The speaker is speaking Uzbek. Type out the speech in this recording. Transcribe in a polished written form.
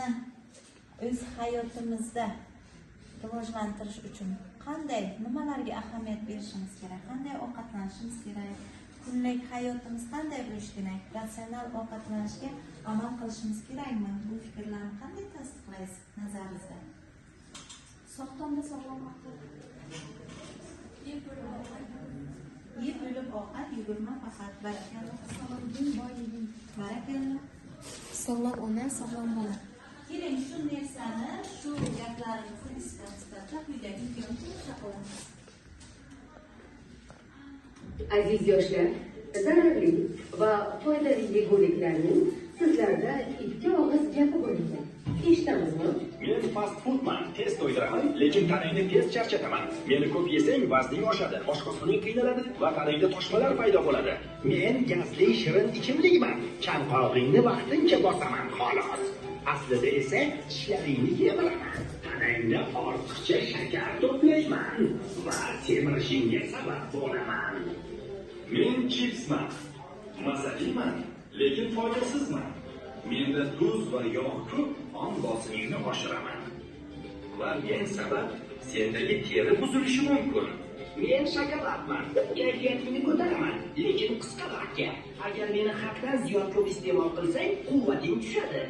ovqatni o'z hayotimizda rivojlantirish uchun qanday, nimalarga ahamiyat berishimiz kerak, qanday ovqatlanishimiz kerak, kunlik hayotimiz qanday bo'lishi kerak, ratsional ovqatlanishga amal qilishimiz kerakmi? Bu fikrlarni qanday tasdiqlaysiz nazaringizda? Sog'lomda sog'lom ovqat. Yeb bo'lib ovqat, yugurma faqat. Barakalloh. Barakalloh. Sog'lom ona, sog'lom bola. Keling, shu narsani, shu gaplarimizni isbotlab quyidagi videoni qilamiz. Aziz yoshlar, zararli va foydali yeguliklarning sizlarda ikki og'iz gapi bo'lingan. Eshitdingizmi? Men fast foodman, tez to'ydiraman, lekin tanangni tez charchataman. Meni ko'p yesang vazning oshadi, oshqozoning qiynaladi va tanangda toshmalar paydo bo'ladi. Men gazli shirin ichimlikman. Chanqog'ingni vaqtincha bosaman, xolos. Aslida esa tishlaringni yemiraman. Tanangda ortiqcha shakar to'playman va semirishingga sabab bo'laman. Men chipsman, mazaliman, lekin foydasizman. Menda tuz va yog' ko'p, qon bosimingni oshiraman. Va men sabab sendagi teri buzilishi mumkin. Men shokoladman, kayfiyatingni ko'taraman, lekin qisqa vaqtga. Agar meni haddan ziyod ko'p iste'mol qilsang, quvvating tushadi.